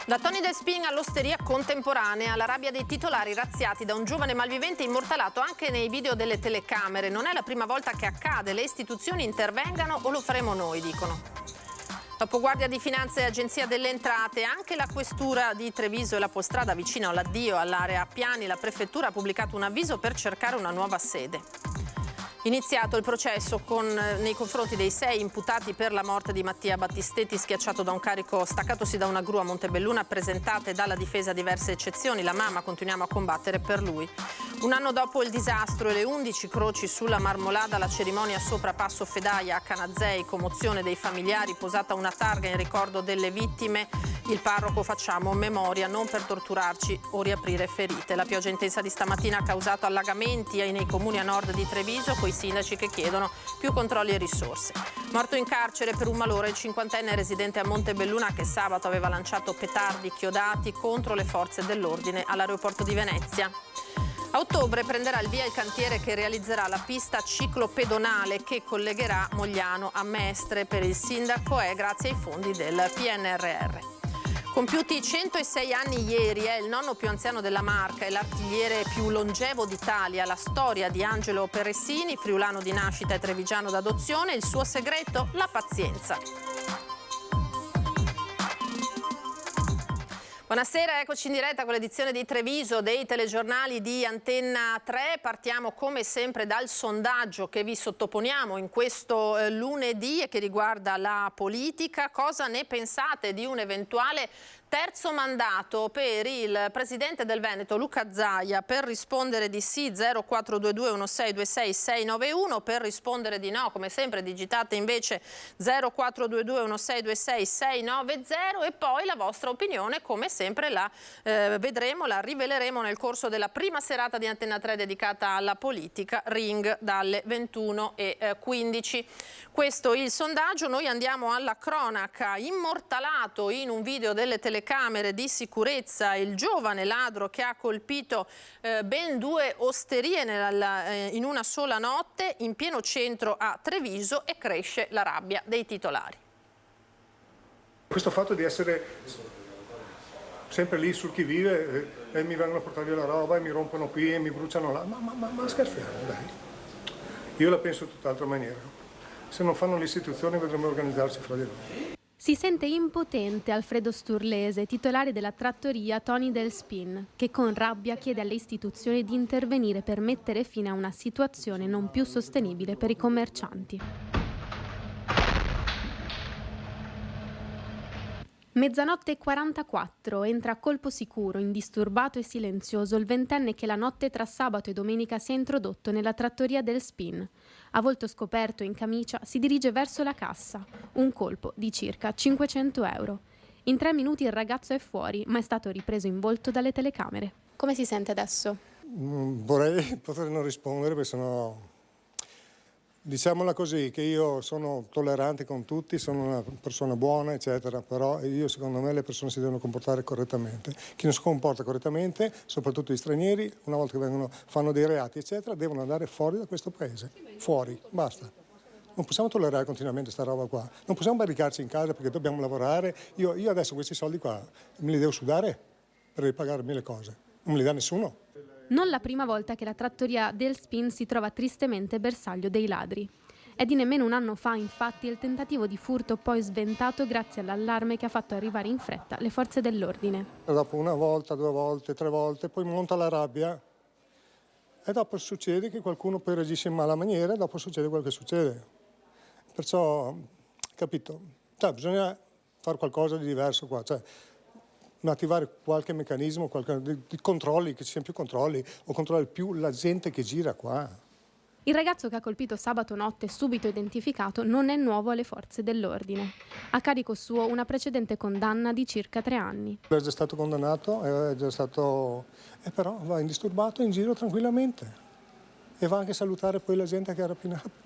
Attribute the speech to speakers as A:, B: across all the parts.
A: Da Tony Del Spin all'osteria contemporanea, la rabbia dei titolari razziati da un giovane malvivente immortalato anche nei video delle telecamere. Non è la prima volta che accade, le istituzioni intervengano o lo faremo noi, dicono. Dopo Guardia di Finanza e Agenzia delle Entrate, anche la Questura di Treviso e la Postrada vicino all'addio all'area Appiani, la Prefettura ha pubblicato un avviso per cercare una nuova sede. Iniziato il processo nei confronti dei 6 imputati per la morte di Mattia Battistetti, schiacciato da un carico staccatosi da una gru a Montebelluna, presentate dalla difesa diverse eccezioni. La mamma continuiamo a combattere per lui. Un anno dopo il disastro e le 11 croci sulla Marmolada, la cerimonia sopra Passo Fedaia a Canazei, commozione dei familiari, posata una targa in ricordo delle vittime. Il parroco: facciamo memoria, non per torturarci o riaprire ferite. La pioggia intensa di stamattina ha causato allagamenti nei comuni a nord di Treviso, coi sindaci che chiedono più controlli e risorse. Morto in carcere per un malore il 50enne residente a Montebelluna che sabato aveva lanciato petardi chiodati contro le forze dell'ordine all'aeroporto di Venezia. A ottobre prenderà il via il cantiere che realizzerà la pista ciclopedonale che collegherà Mogliano a Mestre. Per il sindaco è grazie ai fondi del PNRR. Compiuti 106 anni ieri, è il nonno più anziano della Marca e l'artigliere più longevo d'Italia. La storia di Angelo Peressini, friulano di nascita e trevigiano d'adozione. Il suo segreto? La pazienza. Buonasera, eccoci in diretta con l'edizione di Treviso dei telegiornali di Antenna 3. Partiamo come sempre dal sondaggio che vi sottoponiamo in questo lunedì e che riguarda la politica. Cosa ne pensate di un eventuale terzo mandato per il presidente del Veneto Luca Zaia? Per rispondere di sì 0422 1626 691, per rispondere di no come sempre digitate invece 0422 1626 690 e poi la vostra opinione come sempre la vedremo, la riveleremo nel corso della prima serata di Antenna 3 dedicata alla politica, Ring dalle 21:15. Questo il sondaggio. Noi andiamo alla cronaca. Immortalato in un video delle telecamere di sicurezza il giovane ladro che ha colpito ben 2 osterie in una sola notte in pieno centro a Treviso, e cresce la rabbia dei titolari.
B: Questo fatto di essere sempre lì sul chi vive e mi vengono a portare via la roba e mi rompono qui e mi bruciano là, ma scherziamo, dai. Io la penso in tutt'altra maniera. Se non fanno le istituzioni vedremo organizzarci fra di noi.
C: Si sente impotente Alfredo Sturlese, titolare della trattoria Tony Del Spin, che con rabbia chiede alle istituzioni di intervenire per mettere fine a una situazione non più sostenibile per i commercianti. Mezzanotte e 44, entra a colpo sicuro, indisturbato e silenzioso il ventenne che la notte tra sabato e domenica si è introdotto nella trattoria Del Spin. A volto scoperto e in camicia si dirige verso la cassa, un colpo di circa 500 euro. In 3 minuti il ragazzo è fuori, ma è stato ripreso in volto dalle telecamere. Come si sente adesso?
B: Vorrei poter non rispondere perché sennò... Diciamola così, che io sono tollerante con tutti, sono una persona buona, eccetera, però secondo me le persone si devono comportare correttamente. Chi non si comporta correttamente, soprattutto gli stranieri, una volta che fanno dei reati, eccetera, devono andare fuori da questo paese. Fuori, basta. Non possiamo tollerare continuamente questa roba qua. Non possiamo barricarci in casa perché dobbiamo lavorare. Io adesso questi soldi qua me li devo sudare per ripagarmi le cose. Non me li dà nessuno.
C: Non la prima volta che la trattoria Del Spin si trova tristemente bersaglio dei ladri. È di nemmeno un anno fa, infatti, il tentativo di furto poi sventato grazie all'allarme che ha fatto arrivare in fretta le forze dell'ordine.
B: Dopo una volta, 2 volte, 3 volte, poi monta la rabbia e dopo succede che qualcuno poi reagisce in mala maniera e dopo succede quello che succede. Perciò, capito, bisogna fare qualcosa di diverso qua. Attivare qualche meccanismo di controlli, che ci siano più controlli o controllare più la gente che gira qua.
C: Il ragazzo che ha colpito sabato notte, subito identificato, non è nuovo alle forze dell'ordine. A carico suo una precedente condanna di circa 3 anni.
B: È già stato condannato, però va indisturbato in giro tranquillamente e va anche a salutare poi la gente che ha rapinato.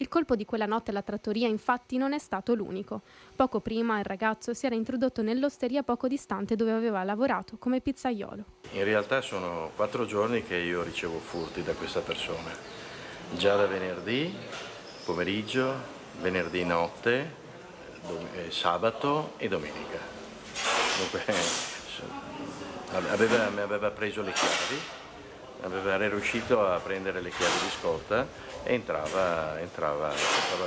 C: Il colpo di quella notte alla trattoria infatti non è stato l'unico. Poco prima il ragazzo si era introdotto nell'osteria poco distante dove aveva lavorato come pizzaiolo.
D: In realtà sono 4 giorni che io ricevo furti da questa persona. Già da venerdì pomeriggio, venerdì notte, sabato e domenica. comunque mi aveva preso le chiavi, era riuscito a prendere le chiavi di scorta e entrava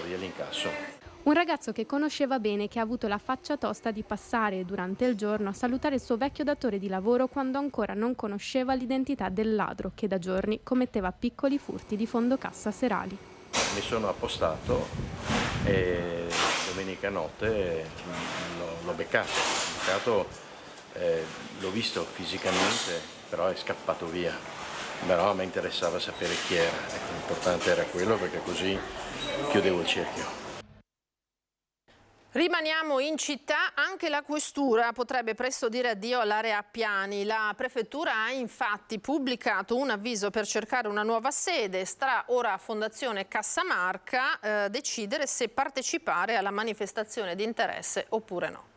D: via l'incasso.
C: Un ragazzo che conosceva bene, che ha avuto la faccia tosta di passare durante il giorno a salutare il suo vecchio datore di lavoro quando ancora non conosceva l'identità del ladro che da giorni commetteva piccoli furti di fondocassa serali.
D: Mi sono appostato e domenica notte l'ho beccato, l'ho visto fisicamente, però è scappato via. Però a me interessava sapere chi era, l'importante era quello perché così chiudevo il cerchio.
A: Rimaniamo in città, anche la questura potrebbe presto dire addio all'area Appiani. La prefettura ha infatti pubblicato un avviso per cercare una nuova sede. Starà ora a Fondazione Cassamarca decidere se partecipare alla manifestazione di interesse oppure no.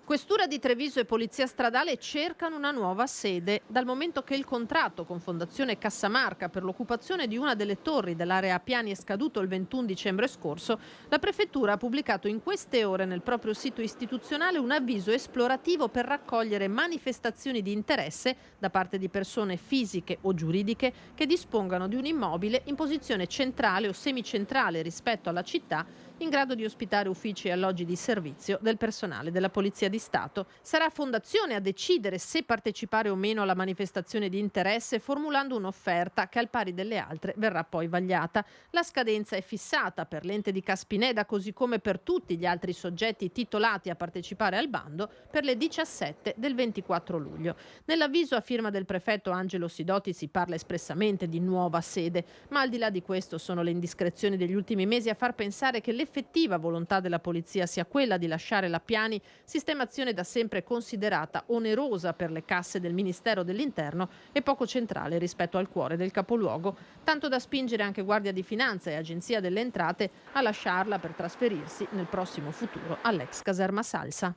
A: Questura di Treviso e Polizia Stradale cercano una nuova sede. Dal momento che il contratto con Fondazione Cassamarca per l'occupazione di una delle torri dell'area Appiani è scaduto il 21 dicembre scorso, la Prefettura ha pubblicato in queste ore nel proprio sito istituzionale un avviso esplorativo per raccogliere manifestazioni di interesse da parte di persone fisiche o giuridiche che dispongano di un immobile in posizione centrale o semicentrale rispetto alla città, in grado di ospitare uffici e alloggi di servizio del personale della Polizia di Stato. Sarà Fondazione a decidere se partecipare o meno alla manifestazione di interesse, formulando un'offerta che al pari delle altre verrà poi vagliata. La scadenza è fissata per l'ente di Caspineda, così come per tutti gli altri soggetti titolati a partecipare al bando, per le 17 del 24 luglio. Nell'avviso a firma del prefetto Angelo Sidoti si parla espressamente di nuova sede, ma al di là di questo sono le indiscrezioni degli ultimi mesi a far pensare che l'effettiva volontà della polizia sia quella di lasciare l'Appiani, sistemazione da sempre considerata onerosa per le casse del Ministero dell'Interno e poco centrale rispetto al cuore del capoluogo, tanto da spingere anche Guardia di Finanza e Agenzia delle Entrate a lasciarla per trasferirsi nel prossimo futuro all'ex caserma Salsa.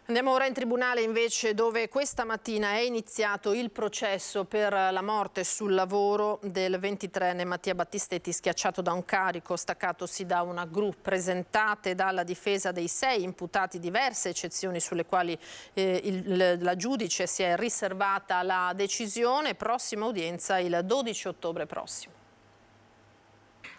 A: Andiamo ora in tribunale invece, dove questa mattina è iniziato il processo per la morte sul lavoro del 23enne Mattia Battistetti, schiacciato da un carico staccatosi da una gru. Presentate dalla difesa dei 6 imputati diverse eccezioni sulle quali la giudice si è riservata la decisione. Prossima udienza il 12 ottobre prossimo.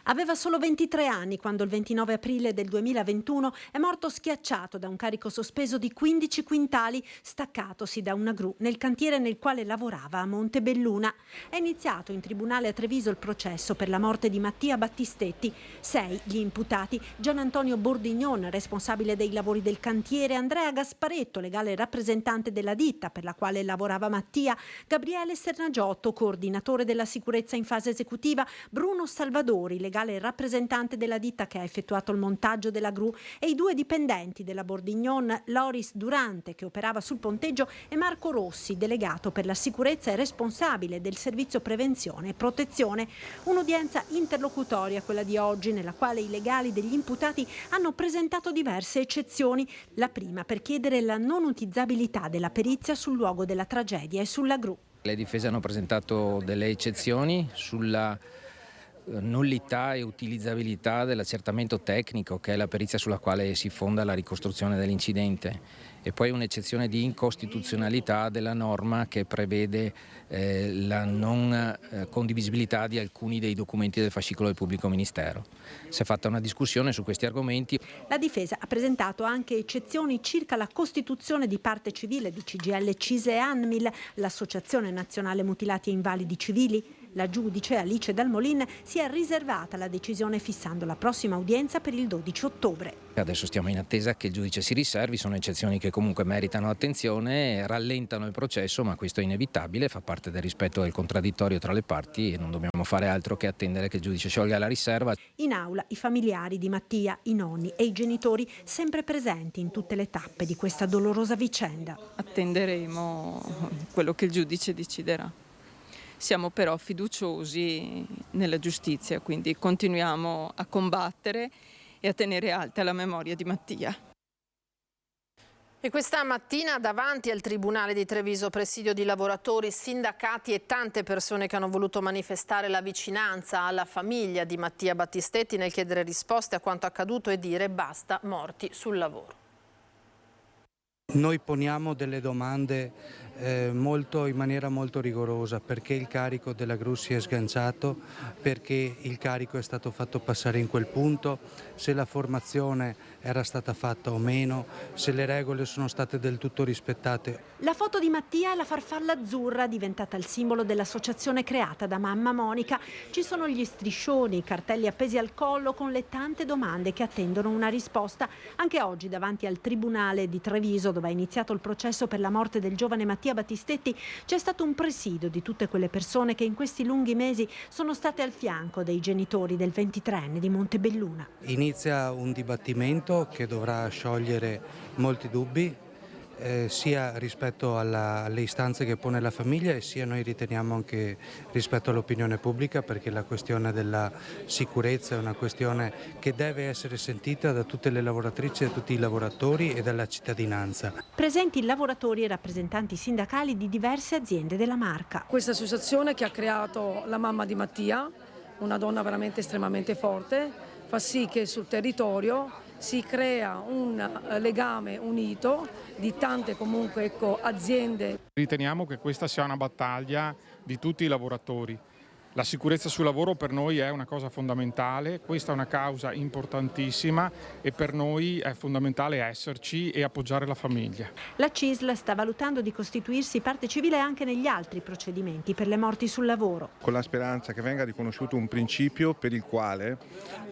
E: Aveva solo 23 anni quando il 29 aprile del 2021 è morto schiacciato da un carico sospeso di 15 quintali staccatosi da una gru nel cantiere nel quale lavorava a Montebelluna. È iniziato in tribunale a Treviso il processo per la morte di Mattia Battistetti. 6 gli imputati: Gian Antonio Bordignon, responsabile dei lavori del cantiere, Andrea Gasparetto, legale rappresentante della ditta per la quale lavorava Mattia, Gabriele Sernagiotto, coordinatore della sicurezza in fase esecutiva, Bruno Salvadori, legale rappresentante della ditta che ha effettuato il montaggio della gru, e i 2 dipendenti della Bordignon, Loris Durante, che operava sul ponteggio, e Marco Rossi, delegato per la sicurezza e responsabile del servizio prevenzione e protezione. Un'udienza interlocutoria quella di oggi, nella quale i legali degli imputati hanno presentato diverse eccezioni. La prima per chiedere la non utilizzabilità della perizia sul luogo della tragedia e sulla gru.
F: Le difese hanno presentato delle eccezioni sulla nullità e utilizzabilità dell'accertamento tecnico, che è la perizia sulla quale si fonda la ricostruzione dell'incidente, e poi un'eccezione di incostituzionalità della norma che prevede la non condivisibilità di alcuni dei documenti del fascicolo del pubblico ministero. Si è fatta una discussione su questi argomenti.
E: La difesa ha presentato anche eccezioni circa la costituzione di parte civile di CGIL, CISE e ANMIL, l'Associazione Nazionale Mutilati e Invalidi Civili. La giudice Alice Dalmolin si è riservata la decisione fissando la prossima udienza per il 12 ottobre.
F: Adesso stiamo in attesa che il giudice si riservi, sono eccezioni che comunque meritano attenzione, rallentano il processo, ma questo è inevitabile, fa parte del rispetto del contraddittorio tra le parti e non dobbiamo fare altro che attendere che il giudice sciolga la riserva.
E: In aula i familiari di Mattia, i nonni e i genitori sempre presenti in tutte le tappe di questa dolorosa vicenda.
G: Attenderemo quello che il giudice deciderà. Siamo però fiduciosi nella giustizia, quindi continuiamo a combattere e a tenere alta la memoria di Mattia.
A: E questa mattina davanti al Tribunale di Treviso, presidio di lavoratori, sindacati e tante persone che hanno voluto manifestare la vicinanza alla famiglia di Mattia Battistetti nel chiedere risposte a quanto accaduto e dire basta morti sul lavoro.
H: Noi poniamo delle domande in maniera molto rigorosa: perché il carico della gru si è sganciato, perché il carico è stato fatto passare in quel punto, se la formazione era stata fatta o meno, se le regole sono state del tutto rispettate.
E: La foto di Mattia è la farfalla azzurra, diventata il simbolo dell'associazione creata da mamma Monica. Ci sono gli striscioni, i cartelli appesi al collo con le tante domande che attendono una risposta. Anche oggi davanti al Tribunale di Treviso, dove è iniziato il processo per la morte del giovane Mattia Battistetti, c'è stato un presidio di tutte quelle persone che in questi lunghi mesi sono state al fianco dei genitori del 23enne di Montebelluna.
H: Inizia un dibattimento che dovrà sciogliere molti dubbi, sia rispetto alle istanze che pone la famiglia e sia, noi riteniamo, anche rispetto all'opinione pubblica, perché la questione della sicurezza è una questione che deve essere sentita da tutte le lavoratrici, da tutti i lavoratori e dalla cittadinanza.
E: Presenti lavoratori e rappresentanti sindacali di diverse aziende della Marca.
I: Questa associazione che ha creato la mamma di Mattia, una donna veramente estremamente forte, fa sì che sul territorio si crea un legame unito di tante comunque aziende.
J: Riteniamo che questa sia una battaglia di tutti i lavoratori. La sicurezza sul lavoro per noi è una cosa fondamentale, questa è una causa importantissima e per noi è fondamentale esserci e appoggiare la famiglia.
E: La CISL sta valutando di costituirsi parte civile anche negli altri procedimenti per le morti sul lavoro.
K: Con la speranza che venga riconosciuto un principio per il quale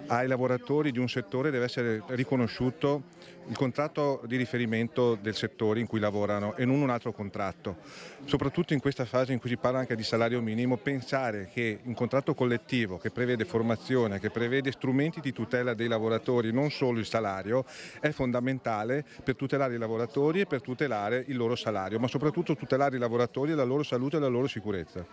K: ai lavoratori di un settore deve essere riconosciuto il contratto di riferimento del settore in cui lavorano e non un altro contratto. Soprattutto in questa fase in cui si parla anche di salario minimo, pensare che un contratto collettivo che prevede formazione, che prevede strumenti di tutela dei lavoratori, non solo il salario, è fondamentale per tutelare i lavoratori e per tutelare il loro salario, ma soprattutto tutelare i lavoratori e la loro salute e la loro sicurezza.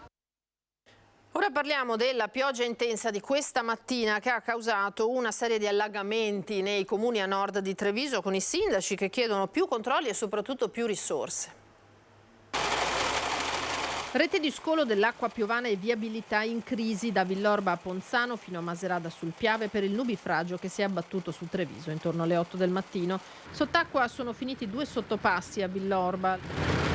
A: Ora parliamo della pioggia intensa di questa mattina che ha causato una serie di allagamenti nei comuni a nord di Treviso, con i sindaci che chiedono più controlli e soprattutto più risorse. Rete di scolo dell'acqua piovana e viabilità in crisi da Villorba a Ponzano fino a Maserada sul Piave per il nubifragio che si è abbattuto su Treviso intorno alle 8 del mattino. Sott'acqua sono finiti 2 sottopassi a Villorba.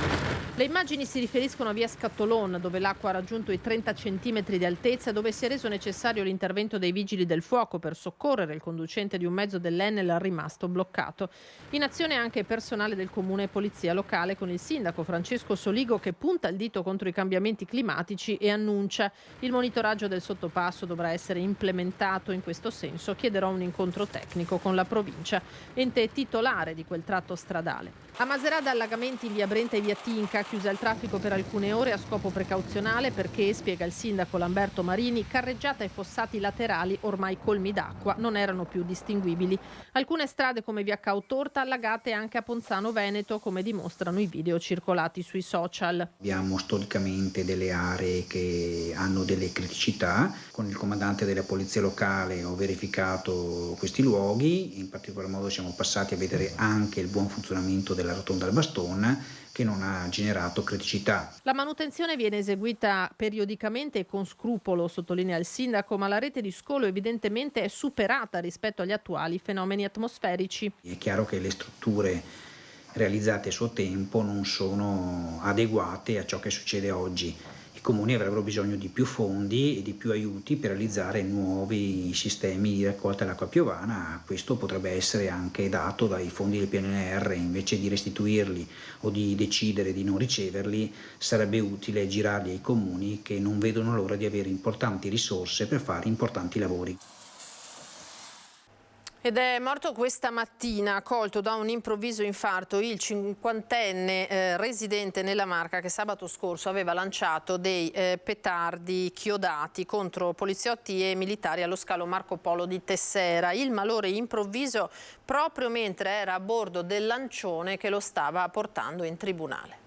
A: Le immagini si riferiscono a via Scattolon, dove l'acqua ha raggiunto i 30 centimetri di altezza, dove si è reso necessario l'intervento dei vigili del fuoco per soccorrere il conducente di un mezzo dell'Enel rimasto bloccato. In azione anche personale del comune e polizia locale, con il sindaco Francesco Soligo che punta il dito contro i cambiamenti climatici e annuncia: il monitoraggio del sottopasso dovrà essere implementato. In questo senso chiederò un incontro tecnico con la provincia, ente titolare di quel tratto stradale. A Maserada allagamenti in via Brenta e via Tinca, chiusa il traffico per alcune ore a scopo precauzionale perché, spiega il sindaco Lamberto Marini, carreggiata e fossati laterali ormai colmi d'acqua non erano più distinguibili. Alcune strade come via Cautorta allagate anche a Ponzano Veneto, come dimostrano i video circolati sui social.
L: Abbiamo storicamente delle aree che hanno delle criticità. Con il comandante della polizia locale ho verificato questi luoghi, in particolar modo siamo passati a vedere anche il buon funzionamento della rotonda al Bastone, che non ha generato criticità.
A: La manutenzione viene eseguita periodicamente e con scrupolo, sottolinea il sindaco, ma la rete di scolo evidentemente è superata rispetto agli attuali fenomeni atmosferici.
L: È chiaro che le strutture realizzate a suo tempo non sono adeguate a ciò che succede oggi. I comuni avrebbero bisogno di più fondi e di più aiuti per realizzare nuovi sistemi di raccolta dell'acqua piovana. Questo potrebbe essere anche dato dai fondi del PNRR, invece di restituirli o di decidere di non riceverli, sarebbe utile girarli ai comuni che non vedono l'ora di avere importanti risorse per fare importanti lavori.
A: Ed è morto questa mattina, colto da un improvviso infarto, il 50enne residente nella Marca che sabato scorso aveva lanciato dei petardi chiodati contro poliziotti e militari allo scalo Marco Polo di Tessera. Il malore improvviso proprio mentre era a bordo del lancione che lo stava portando in tribunale.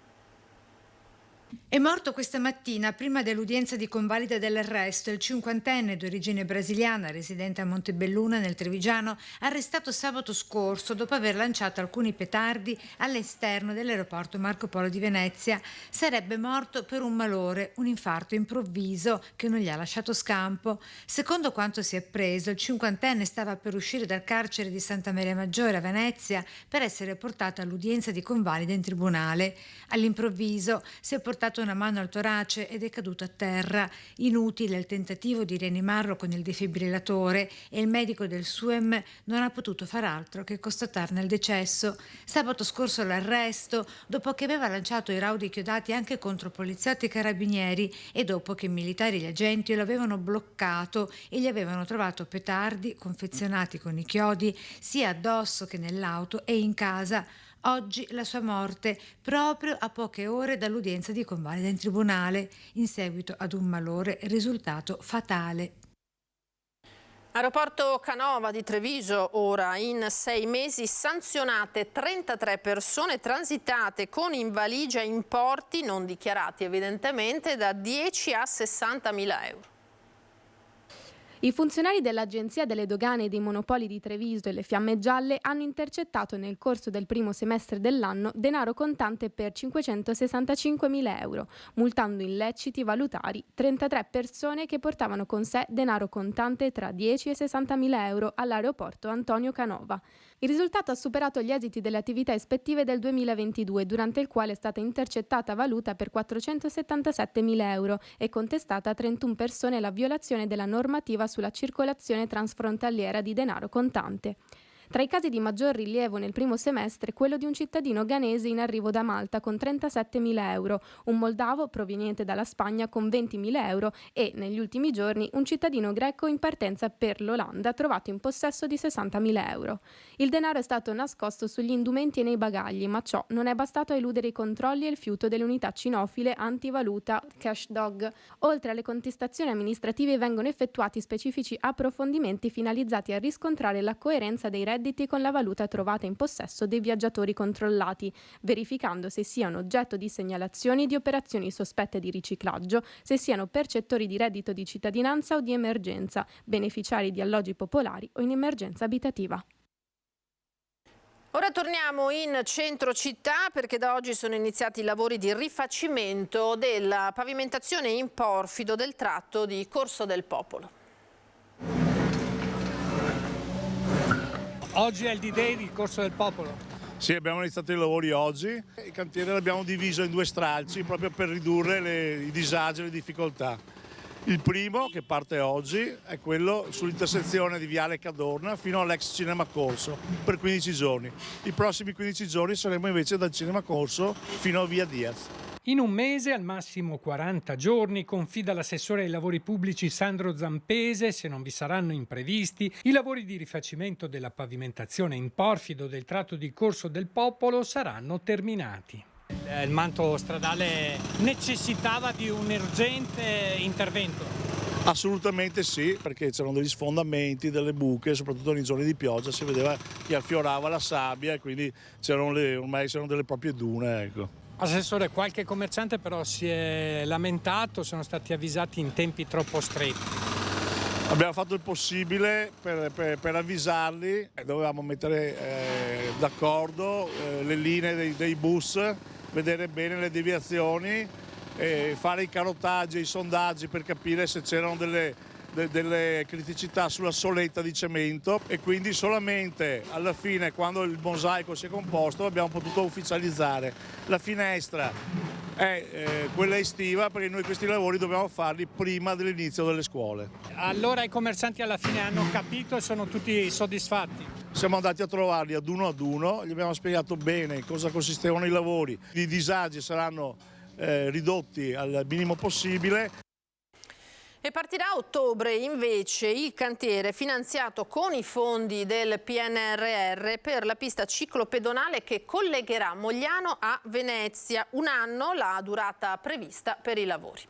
M: È morto questa mattina, prima dell'udienza di convalida dell'arresto, il 50enne di origine brasiliana, residente a Montebelluna nel Trevigiano, arrestato sabato scorso dopo aver lanciato alcuni petardi all'esterno dell'aeroporto Marco Polo di Venezia. Sarebbe morto per un malore, un infarto improvviso che non gli ha lasciato scampo. Secondo quanto si è appreso, il 50enne stava per uscire dal carcere di Santa Maria Maggiore a Venezia per essere portato all'udienza di convalida in tribunale. All'improvviso si è portato una mano al torace ed è caduto a terra. Inutile il tentativo di rianimarlo con il defibrillatore e il medico del SUEM non ha potuto far altro che constatarne il decesso. Sabato scorso l'arresto, dopo che aveva lanciato i raudi chiodati anche contro poliziotti e carabinieri e dopo che militari e gli agenti lo avevano bloccato e gli avevano trovato petardi confezionati con i chiodi sia addosso che nell'auto e in casa. Oggi la sua morte, proprio a poche ore dall'udienza di convalida in tribunale, in seguito ad un malore risultato fatale.
A: Aeroporto Canova di Treviso, ora in 6 mesi sanzionate 33 persone transitate con in valigia importi non dichiarati evidentemente da 10 a 60.000 euro.
C: I funzionari dell'Agenzia delle Dogane e dei Monopoli di Treviso e le Fiamme Gialle hanno intercettato nel corso del primo semestre dell'anno denaro contante per 565.000 euro, multando illeciti valutari 33 persone che portavano con sé denaro contante tra 10 e 60.000 euro all'aeroporto Antonio Canova. Il risultato ha superato gli esiti delle attività ispettive del 2022, durante il quale è stata intercettata valuta per 477.000 euro e contestata a 31 persone la violazione della normativa sulla circolazione transfrontaliera di denaro contante. Tra i casi di maggior rilievo nel primo semestre quello di un cittadino ghanese in arrivo da Malta con 37.000 euro, un moldavo proveniente dalla Spagna con 20.000 euro e, negli ultimi giorni, un cittadino greco in partenza per l'Olanda trovato in possesso di 60.000 euro. Il denaro è stato nascosto sugli indumenti e nei bagagli, ma ciò non è bastato a eludere i controlli e il fiuto delle unità cinofile antivaluta Cash Dog. Oltre alle contestazioni amministrative vengono effettuati specifici approfondimenti finalizzati a riscontrare la coerenza dei redditi con la valuta trovata in possesso dei viaggiatori controllati, verificando se siano oggetto di segnalazioni di operazioni sospette di riciclaggio, se siano percettori di reddito di cittadinanza o di emergenza, beneficiari di alloggi popolari o in emergenza abitativa.
A: Ora torniamo in centro città perché da oggi sono iniziati i lavori di rifacimento della pavimentazione in porfido del tratto di Corso del Popolo.
N: Oggi è il D-Day di Corso del Popolo.
O: Sì, abbiamo iniziato i lavori oggi. Il cantiere l'abbiamo diviso in 2 stralci proprio per ridurre i disagi e le difficoltà. Il primo, che parte oggi, è quello sull'intersezione di Viale Cadorna fino all'ex Cinema Corso per 15 giorni. I prossimi 15 giorni saremo invece dal Cinema Corso fino a Via Diaz.
N: In un mese, al massimo 40 giorni, confida l'assessore ai lavori pubblici Sandro Zampese, se non vi saranno imprevisti, i lavori di rifacimento della pavimentazione in porfido del tratto di Corso del Popolo saranno terminati. Il manto stradale necessitava di un urgente intervento.
O: Assolutamente sì, perché c'erano degli sfondamenti, delle buche, soprattutto nei giorni di pioggia si vedeva che affiorava la sabbia e quindi ormai c'erano delle proprie dune. Ecco.
N: Assessore, qualche commerciante però si è lamentato, sono stati avvisati in tempi troppo stretti.
O: Abbiamo fatto il possibile per avvisarli, dovevamo mettere d'accordo le linee dei bus, vedere bene le deviazioni, fare i carotaggi e i sondaggi per capire se c'erano delle criticità sulla soletta di cemento e quindi solamente alla fine, quando il mosaico si è composto, abbiamo potuto ufficializzare. La finestra è quella estiva perché noi questi lavori dobbiamo farli prima dell'inizio delle scuole.
N: Allora i commercianti alla fine hanno capito e sono tutti soddisfatti?
O: Siamo andati a trovarli ad uno, gli abbiamo spiegato bene cosa consistevano i lavori. I disagi saranno ridotti al minimo possibile.
A: E partirà a ottobre invece il cantiere finanziato con i fondi del PNRR per la pista ciclopedonale che collegherà Mogliano a Venezia. 1 anno la durata prevista per i lavori.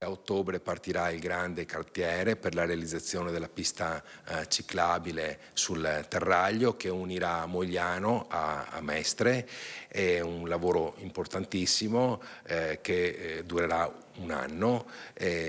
P: A ottobre partirà il grande cantiere per la realizzazione della pista ciclabile sul Terraglio che unirà Mogliano a Mestre. È un lavoro importantissimo che durerà un anno.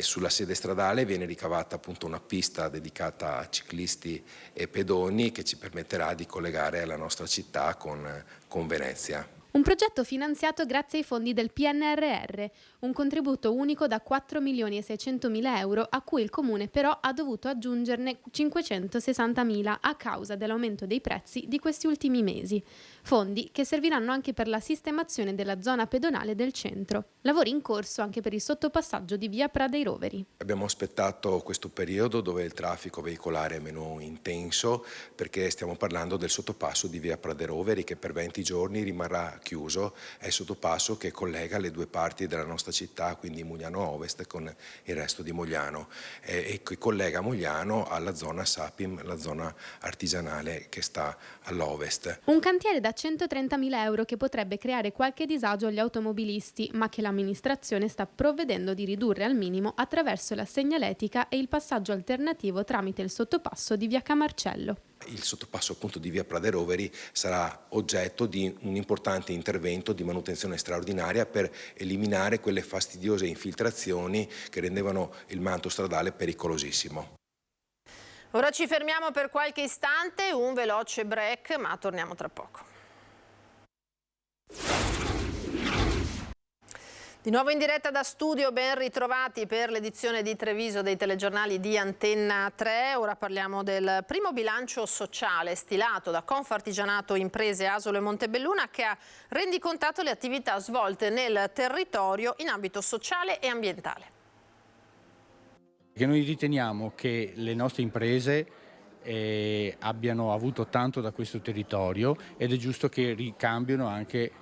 P: Sulla sede stradale viene ricavata appunto una pista dedicata a ciclisti e pedoni che ci permetterà di collegare la nostra città con Venezia.
C: Un progetto finanziato grazie ai fondi del PNRR, un contributo unico da 4.600.000 euro a cui il Comune però ha dovuto aggiungerne 560.000 a causa dell'aumento dei prezzi di questi ultimi mesi. Fondi che serviranno anche per la sistemazione della zona pedonale del centro. Lavori in corso anche per il sottopassaggio di via Pra dei Roveri.
P: Abbiamo aspettato questo periodo dove il traffico veicolare è meno intenso perché stiamo parlando del sottopasso di via Pra dei Roveri che per 20 giorni rimarrà chiuso. È il sottopasso che collega le due parti della nostra città, quindi Mogliano Ovest con il resto di Mogliano e che collega Mogliano alla zona Sapim, la zona artigianale che sta all'ovest.
C: Un cantiere da 130.000 euro che potrebbe creare qualche disagio agli automobilisti, ma che l'amministrazione sta provvedendo di ridurre al minimo attraverso la segnaletica e il passaggio alternativo tramite il sottopasso di via Camarcello.
P: Il sottopasso appunto di via Pra dei Roveri sarà oggetto di un importante intervento di manutenzione straordinaria per eliminare quelle fastidiose infiltrazioni che rendevano il manto stradale pericolosissimo.
A: Ora ci fermiamo per qualche istante, un veloce break, ma torniamo tra poco. Di nuovo in diretta da studio, ben ritrovati per l'edizione di Treviso dei telegiornali di Antenna 3. Ora parliamo del primo bilancio sociale stilato da Confartigianato Imprese Asolo e Montebelluna che ha rendicontato le attività svolte nel territorio in ambito sociale e ambientale.
Q: Che noi riteniamo che le nostre imprese abbiano avuto tanto da questo territorio ed è giusto che ricambiano anche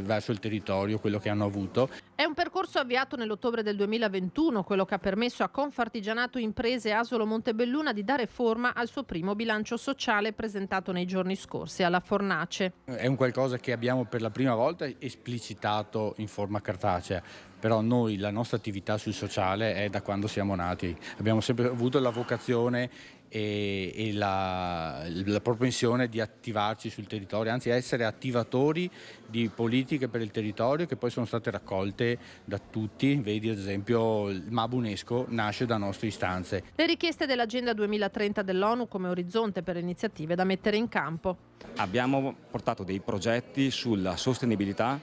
Q: verso il territorio quello che hanno avuto.
A: È un percorso avviato nell'ottobre del 2021, quello che ha permesso a Confartigianato Imprese Asolo Montebelluna di dare forma al suo primo bilancio sociale presentato nei giorni scorsi alla Fornace.
Q: È un qualcosa che abbiamo per la prima volta esplicitato in forma cartacea, però noi la nostra attività sul sociale è da quando siamo nati. Abbiamo sempre avuto la vocazione e la propensione di attivarci sul territorio, anzi essere attivatori di politiche per il territorio che poi sono state raccolte da tutti. Vedi ad esempio il MAB UNESCO nasce da nostre istanze.
A: Le richieste dell'Agenda 2030 dell'ONU come orizzonte per iniziative da mettere in campo.
R: Abbiamo portato dei progetti sulla sostenibilità,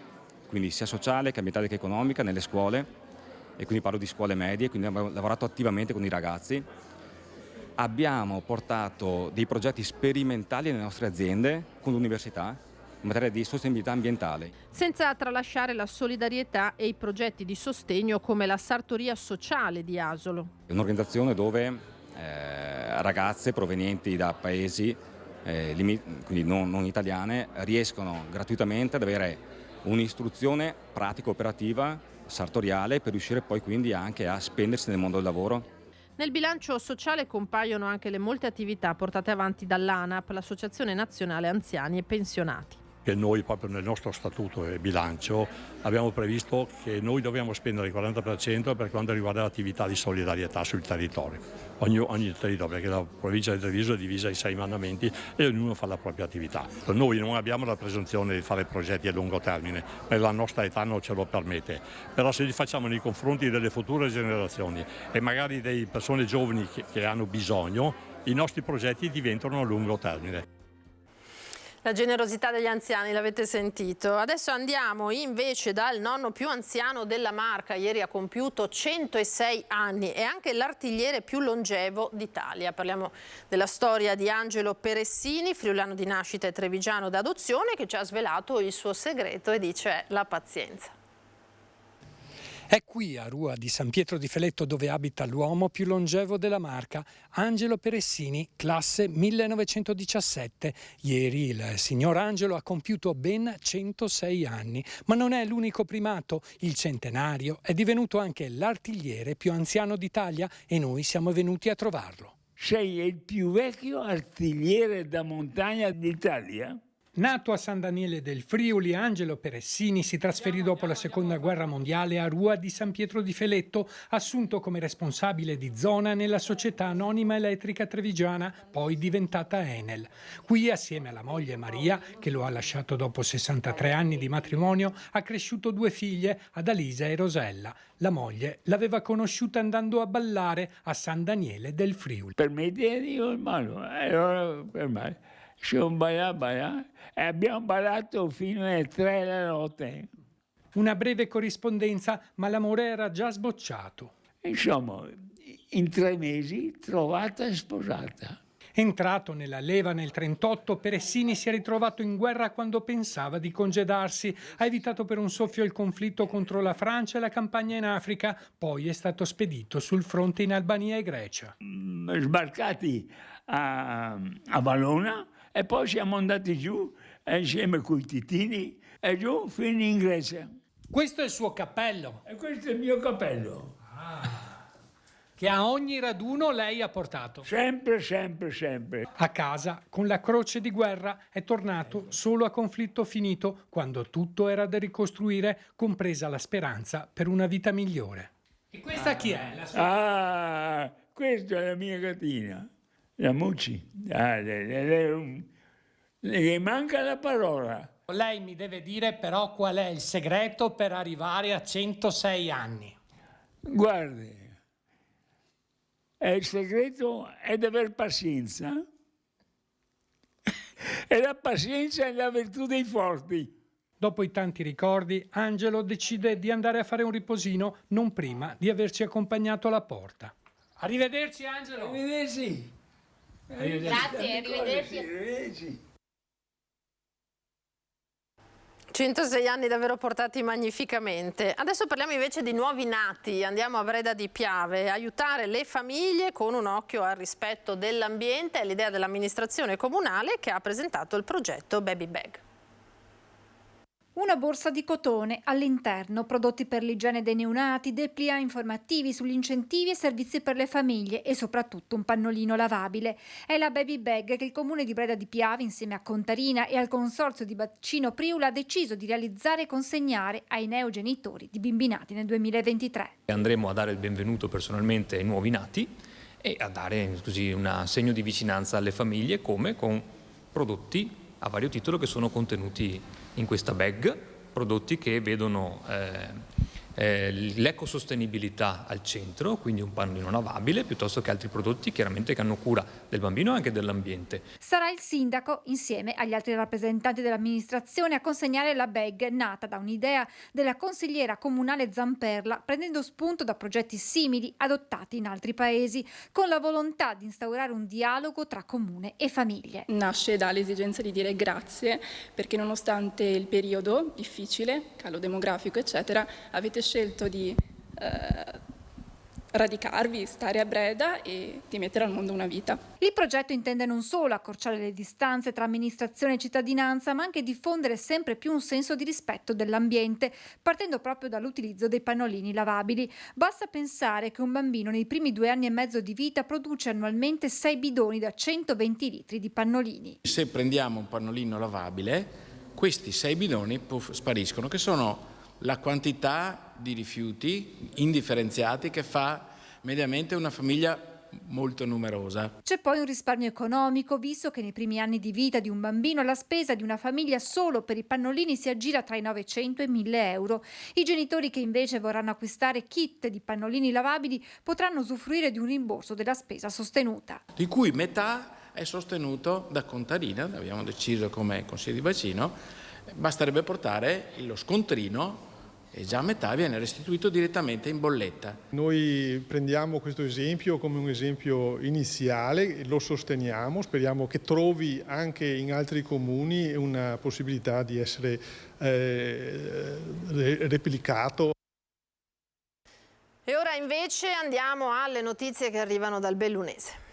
R: quindi sia sociale che ambientale che economica nelle scuole, e quindi parlo di scuole medie, quindi abbiamo lavorato attivamente con i ragazzi. Abbiamo portato dei progetti sperimentali nelle nostre aziende con l'università in materia di sostenibilità ambientale.
A: Senza tralasciare la solidarietà e i progetti di sostegno come la sartoria sociale di Asolo.
R: È un'organizzazione dove ragazze provenienti da paesi quindi non italiane riescono gratuitamente ad avere un'istruzione pratica-operativa sartoriale per riuscire poi quindi anche a spendersi nel mondo del lavoro.
A: Nel bilancio sociale compaiono anche le molte attività portate avanti dall'ANAP, l'Associazione Nazionale Anziani e Pensionati.
S: Che noi proprio nel nostro statuto e bilancio abbiamo previsto che noi dobbiamo spendere il 40% per quanto riguarda l'attività di solidarietà sul territorio. Ogni territorio, perché la provincia di Treviso è divisa in 6 mandamenti e ognuno fa la propria attività. Noi non abbiamo la presunzione di fare progetti a lungo termine, la nostra età non ce lo permette, però se li facciamo nei confronti delle future generazioni e magari delle persone giovani che hanno bisogno, i nostri progetti diventano a lungo termine.
A: La generosità degli anziani, l'avete sentito. Adesso andiamo invece dal nonno più anziano della Marca. Ieri ha compiuto 106 anni e anche l'artigliere più longevo d'Italia. Parliamo della storia di Angelo Peressini, friulano di nascita e trevigiano d'adozione, che ci ha svelato il suo segreto e dice la pazienza.
N: È qui a Rua di San Pietro di Feletto dove abita l'uomo più longevo della Marca, Angelo Peressini, classe 1917. Ieri il signor Angelo ha compiuto ben 106 anni, ma non è l'unico primato. Il centenario è divenuto anche l'artigliere più anziano d'Italia e noi siamo venuti a trovarlo.
T: Sei il più vecchio artigliere da montagna d'Italia?
N: Nato a San Daniele del Friuli, Angelo Peressini si trasferì dopo la Seconda Guerra Mondiale a Rua di San Pietro di Feletto, assunto come responsabile di zona nella Società Anonima Elettrica Trevigiana, poi diventata Enel. Qui, assieme alla moglie Maria, che lo ha lasciato dopo 63 anni di matrimonio, ha cresciuto 2 figlie, Adalisa e Rosella. La moglie l'aveva conosciuta andando a ballare a San Daniele del Friuli.
T: Per me io hermano, allora per me siamo ballare e abbiamo ballato fino alle 3 della notte.
N: Una breve corrispondenza, ma l'amore era già sbocciato.
T: Insomma, in 3 mesi trovata e sposata.
N: Entrato nella leva nel 1938, Peressini si è ritrovato in guerra quando pensava di congedarsi. Ha evitato per un soffio il conflitto contro la Francia e la campagna in Africa, poi è stato spedito sul fronte in Albania e Grecia.
T: Sbarcati a Valona e poi siamo andati giù insieme coi Titini e giù fino in Grecia.
N: Questo è il suo cappello.
T: E questo è il mio cappello.
N: Che a ogni raduno lei ha portato.
T: Sempre, sempre, sempre.
N: A casa, con la croce di guerra, è tornato solo a conflitto finito, quando tutto era da ricostruire, compresa la speranza per una vita migliore. E questa chi è? La sua...
T: questa è la mia gattina, la Mucci. Le manca la parola.
N: Lei mi deve dire però qual è il segreto per arrivare a 106 anni.
T: Guardi. Il segreto è di aver pazienza e la pazienza è la virtù dei forti.
N: Dopo i tanti ricordi, Angelo decide di andare a fare un riposino non prima di averci accompagnato alla porta. Arrivederci Angelo!
T: Arrivederci!
A: Grazie, arrivederci. 106 anni davvero portati magnificamente. Adesso parliamo invece di nuovi nati. Andiamo a Breda di Piave. Aiutare le famiglie con un occhio al rispetto dell'ambiente è l'idea dell'amministrazione comunale che ha presentato il progetto Baby Bag.
U: Una borsa di cotone, all'interno prodotti per l'igiene dei neonati, dépliant informativi sugli incentivi e servizi per le famiglie e soprattutto un pannolino lavabile. È la Baby Bag che il comune di Breda di Piave, insieme a Contarina e al consorzio di Bacino Priula, ha deciso di realizzare e consegnare ai neogenitori di bimbi nati nel 2023.
V: Andremo a dare il benvenuto personalmente ai nuovi nati e a dare così un segno di vicinanza alle famiglie, come con prodotti a vario titolo che sono contenuti in questa bag, prodotti che vedono l'ecosostenibilità al centro, quindi un pannolino lavabile, piuttosto che altri prodotti chiaramente che hanno cura del bambino e anche dell'ambiente.
U: Sarà il sindaco, insieme agli altri rappresentanti dell'amministrazione, a consegnare la bag nata da un'idea della consigliera comunale Zamperla, prendendo spunto da progetti simili adottati in altri paesi, con la volontà di instaurare un dialogo tra comune e famiglie.
W: Nasce dall'esigenza di dire grazie perché nonostante il periodo difficile, calo demografico eccetera, avete scelto di radicarvi, stare a Breda e di mettere al mondo una vita.
U: Il progetto intende non solo accorciare le distanze tra amministrazione e cittadinanza, ma anche diffondere sempre più un senso di rispetto dell'ambiente, partendo proprio dall'utilizzo dei pannolini lavabili. Basta pensare che un bambino nei primi 2 anni e mezzo di vita produce annualmente 6 bidoni da 120 litri di pannolini.
X: Se prendiamo un pannolino lavabile, questi 6 bidoni spariscono, che sono la quantità di rifiuti indifferenziati che fa mediamente una famiglia molto numerosa.
U: C'è poi un risparmio economico, visto che nei primi anni di vita di un bambino la spesa di una famiglia solo per i pannolini si aggira tra i 900 e 1000 euro. I genitori che invece vorranno acquistare kit di pannolini lavabili potranno usufruire di un rimborso della spesa sostenuta,
X: Di cui metà è sostenuto da Contarina, abbiamo deciso come Consiglio di Bacino, basterebbe portare lo scontrino e già metà viene restituito direttamente in bolletta.
Y: Noi prendiamo questo esempio come un esempio iniziale, lo sosteniamo, speriamo che trovi anche in altri comuni una possibilità di essere replicato.
A: E ora invece andiamo alle notizie che arrivano dal Bellunese.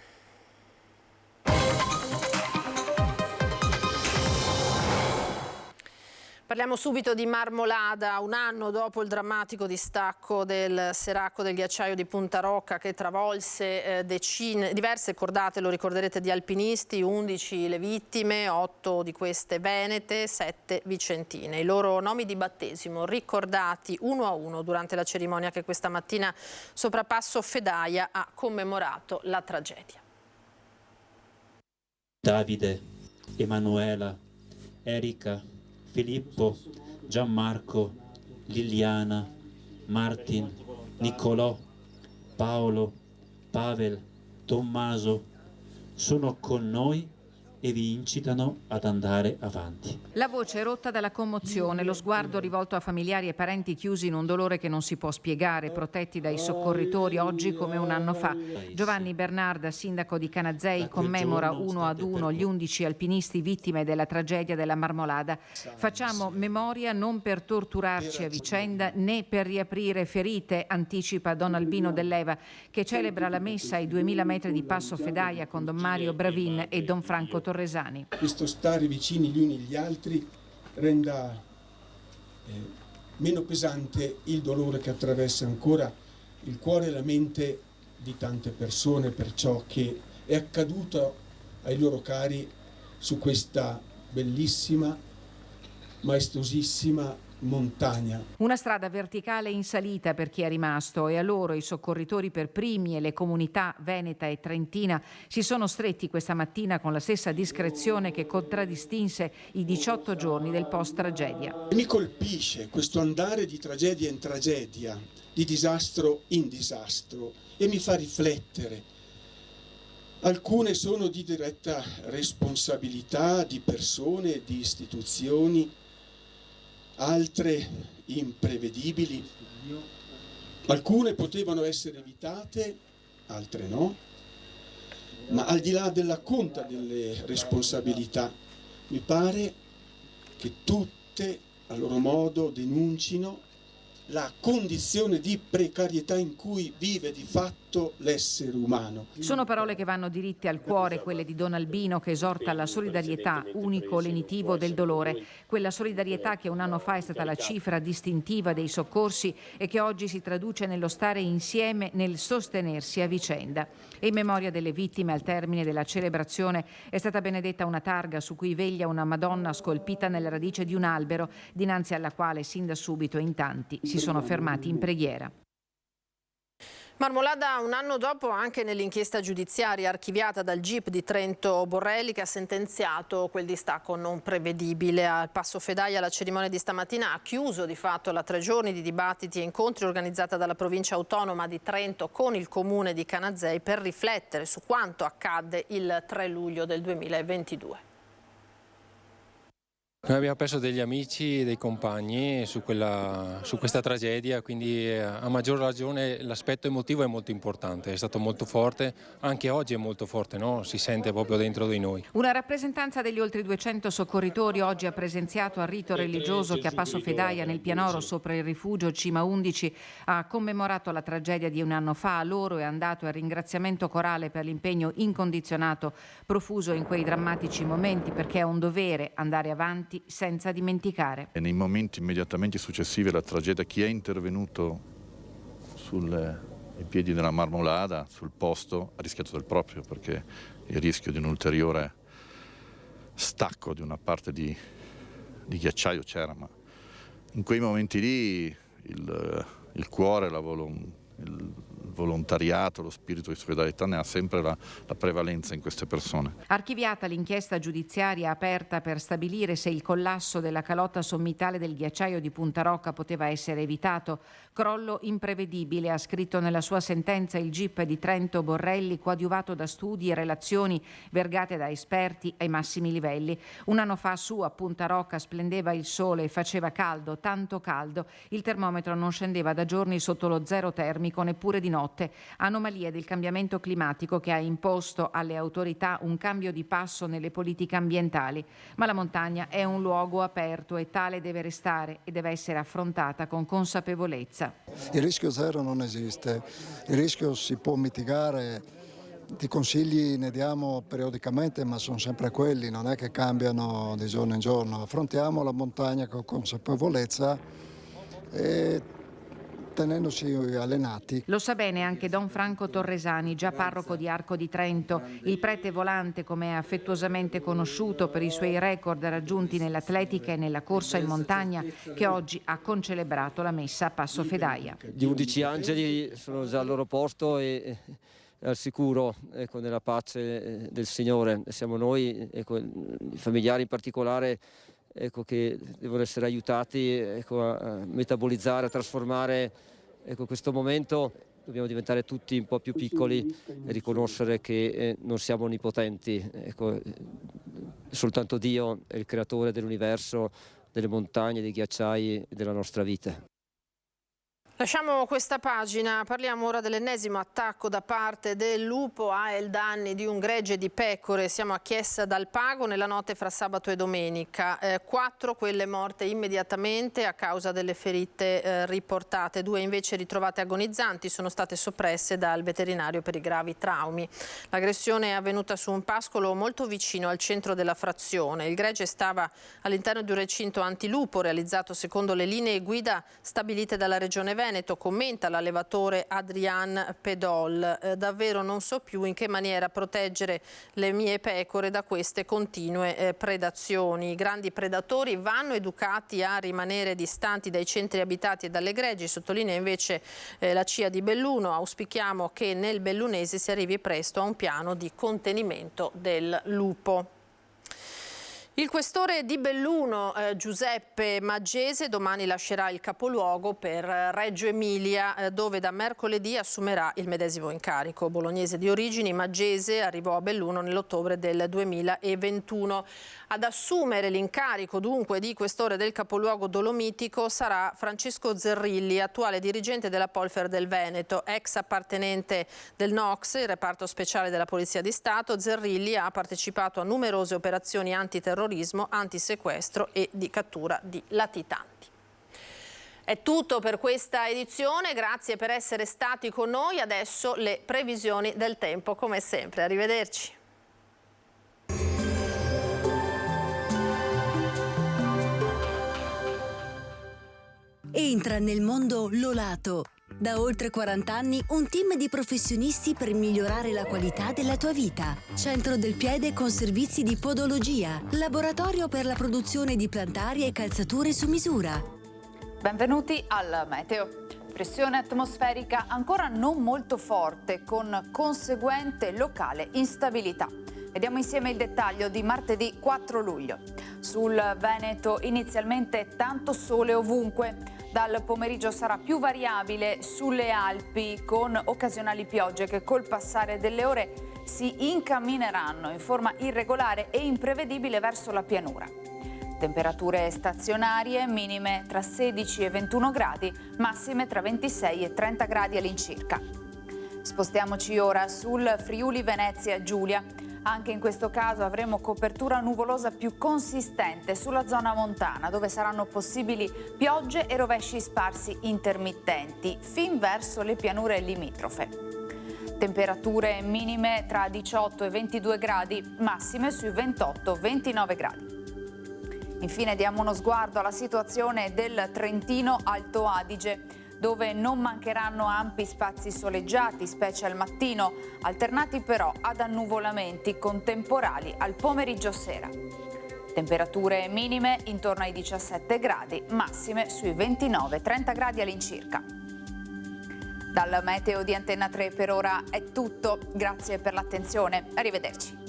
A: Parliamo subito di Marmolada, un anno dopo il drammatico distacco del seracco del ghiacciaio di Punta Rocca che travolse diverse cordate, lo ricorderete, di alpinisti, 11 le vittime, 8 di queste venete, 7 vicentine. I loro nomi di battesimo ricordati uno a uno durante la cerimonia che questa mattina sopra Passo Fedaia ha commemorato la tragedia.
B: Davide, Emanuela, Erika, Filippo, Gianmarco, Liliana, Martin, Niccolò, Paolo, Pavel, Tommaso sono con noi e vi incitano ad andare avanti.
D: La voce rotta dalla commozione, lo sguardo rivolto a familiari e parenti chiusi in un dolore che non si può spiegare, protetti dai soccorritori oggi come un anno fa. Giovanni Bernarda, sindaco di Canazei, commemora uno ad uno gli 11 alpinisti vittime della tragedia della Marmolada. Facciamo memoria non per torturarci a vicenda né per riaprire ferite, anticipa Don Albino Dell'Eva, che celebra la messa ai 2000 metri di Passo Fedaia con Don Mario Bravin e Don Franco Torresani.
F: Questo stare vicini gli uni agli altri renda meno pesante il dolore che attraversa ancora il cuore e la mente di tante persone per ciò che è accaduto ai loro cari su questa bellissima, maestosissima montagna.
D: Una strada verticale in salita per chi è rimasto e a loro i soccorritori per primi e le comunità veneta e trentina si sono stretti questa mattina con la stessa discrezione che contraddistinse i 18 giorni del post-tragedia.
F: Mi colpisce questo andare di tragedia in tragedia, di disastro in disastro e mi fa riflettere. Alcune sono di diretta responsabilità di persone, di istituzioni, altre imprevedibili, alcune potevano essere evitate, altre no, ma al di là della conta delle responsabilità, mi pare che tutte a loro modo denuncino la condizione di precarietà in cui vive di fatto l'essere umano.
D: Sono parole che vanno diritte al cuore, quelle di Don Albino, che esorta alla solidarietà, unico lenitivo del dolore. Quella solidarietà che un anno fa è stata la cifra distintiva dei soccorsi e che oggi si traduce nello stare insieme, nel sostenersi a vicenda. E in memoria delle vittime, al termine della celebrazione, è stata benedetta una targa su cui veglia una Madonna scolpita nella radice di un albero, dinanzi alla quale sin da subito in tanti si sono fermati in preghiera.
A: Marmolada un anno dopo anche nell'inchiesta giudiziaria archiviata dal GIP di Trento Borrelli, che ha sentenziato quel distacco non prevedibile. Al Passo Fedaia la cerimonia di stamattina ha chiuso di fatto la 3 giorni di dibattiti e incontri organizzata dalla provincia autonoma di Trento con il comune di Canazei per riflettere su quanto accadde il 3 luglio del 2022.
G: Noi abbiamo perso degli amici e dei compagni su questa tragedia, quindi a maggior ragione l'aspetto emotivo è molto importante, è stato molto forte, anche oggi è molto forte, no? Si sente proprio dentro di noi.
D: Una rappresentanza degli oltre 200 soccorritori oggi ha presenziato al rito religioso che a Passo Fedaia nel Pianoro sopra il rifugio Cima 11 ha commemorato la tragedia di un anno fa. A loro è andato il ringraziamento corale per l'impegno incondizionato profuso in quei drammatici momenti, perché è un dovere andare avanti senza dimenticare.
H: E nei momenti immediatamente successivi alla tragedia, chi è intervenuto ai piedi della Marmolada, sul posto, ha rischiato del proprio, perché il rischio di un ulteriore stacco di una parte di ghiacciaio c'era, ma in quei momenti lì il cuore, il volontariato, lo spirito di solidarietà ne ha sempre la prevalenza in queste persone.
D: Archiviata l'inchiesta giudiziaria aperta per stabilire se il collasso della calotta sommitale del ghiacciaio di Punta Rocca poteva essere evitato. Crollo imprevedibile, ha scritto nella sua sentenza il GIP di Trento Borrelli, coadiuvato da studi e relazioni vergate da esperti ai massimi livelli. Un anno fa su a Punta Rocca splendeva il sole e faceva caldo, tanto caldo. Il termometro non scendeva da giorni sotto lo zero termico, neppure di notte. Anomalie del cambiamento climatico che ha imposto alle autorità un cambio di passo nelle politiche ambientali. Ma la montagna è un luogo aperto e tale deve restare e deve essere affrontata con consapevolezza.
Z: Il rischio zero non esiste, il rischio si può mitigare
E: I consigli ne diamo periodicamente, ma sono sempre quelli, non è che cambiano di giorno in giorno. Affrontiamo la montagna con consapevolezza e tenendoci allenati.
D: Lo sa bene anche Don Franco Torresani, già parroco di Arco di Trento, il prete volante, come è affettuosamente conosciuto per i suoi record raggiunti nell'atletica e nella corsa in montagna, che oggi ha concelebrato la messa a Passo Fedaia.
I: Gli 11 angeli sono già al loro posto e al sicuro, ecco, nella pace del Signore. Siamo noi, ecco, i familiari in particolare, ecco, che devono essere aiutati, ecco, a metabolizzare, a trasformare, ecco, questo momento. Dobbiamo diventare tutti un po' più piccoli e riconoscere che non siamo onnipotenti. Ecco, soltanto Dio è il creatore dell'universo, delle montagne, dei ghiacciai e della nostra vita.
A: Lasciamo questa pagina, parliamo ora dell'ennesimo attacco da parte del lupo ai danni di un gregge di pecore. Siamo a Chiesa dal Pago nella notte fra sabato e domenica. 4 quelle morte immediatamente a causa delle ferite riportate, 2 invece ritrovate agonizzanti, sono state soppresse dal veterinario per i gravi traumi. L'aggressione è avvenuta su un pascolo molto vicino al centro della frazione. Il gregge stava all'interno di un recinto antilupo realizzato secondo le linee guida stabilite dalla Regione Veneto, commenta l'allevatore Adrian Pedol. Davvero non so più in che maniera proteggere le mie pecore da queste continue predazioni. I grandi predatori vanno educati a rimanere distanti dai centri abitati e dalle greggi, sottolinea invece la CIA di Belluno. Auspichiamo che nel bellunese si arrivi presto a un piano di contenimento del lupo. Il questore di Belluno, Giuseppe Maggese, domani lascerà il capoluogo per Reggio Emilia, dove da mercoledì assumerà il medesimo incarico. Bolognese di origini, Maggese arrivò a Belluno nell'ottobre del 2021. Ad assumere l'incarico dunque di questore del capoluogo dolomitico sarà Francesco Zerrilli, attuale dirigente della Polfer del Veneto, ex appartenente del NOX, il reparto speciale della Polizia di Stato. Zerrilli ha partecipato a numerose operazioni antiterrorismo, antisequestro e di cattura di latitanti. È tutto per questa edizione, grazie per essere stati con noi. Adesso le previsioni del tempo come sempre. Arrivederci.
J: Entra nel mondo Lolato. Da oltre 40 anni un team di professionisti per migliorare la qualità della tua vita. Centro del piede con servizi di podologia. Laboratorio per la produzione di plantari e calzature su misura.
K: Benvenuti al meteo. Pressione atmosferica ancora non molto forte, con conseguente locale instabilità. Vediamo insieme il dettaglio di martedì 4 luglio. Sul Veneto inizialmente tanto sole ovunque. Dal pomeriggio sarà più variabile sulle Alpi, con occasionali piogge che col passare delle ore si incammineranno in forma irregolare e imprevedibile verso la pianura. Temperature stazionarie, minime tra 16 e 21 gradi, massime tra 26 e 30 gradi all'incirca. Spostiamoci ora sul Friuli Venezia Giulia. Anche in questo caso avremo copertura nuvolosa più consistente sulla zona montana, dove saranno possibili piogge e rovesci sparsi intermittenti fin verso le pianure limitrofe. Temperature minime tra 18 e 22 gradi, massime sui 28-29 gradi. Infine diamo uno sguardo alla situazione del Trentino Alto Adige, dove non mancheranno ampi spazi soleggiati, specie al mattino, alternati però ad annuvolamenti con temporali al pomeriggio sera. Temperature minime intorno ai 17 gradi, massime sui 29-30 gradi all'incirca. Dal meteo di Antenna 3 per ora è tutto, grazie per l'attenzione, arrivederci.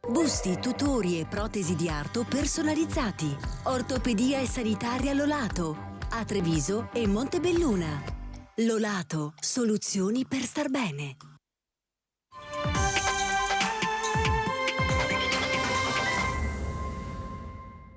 J: Busti, tutori e protesi di arto personalizzati. Ortopedia e sanitaria Lolato. A Treviso e Montebelluna. Lolato, soluzioni per star bene.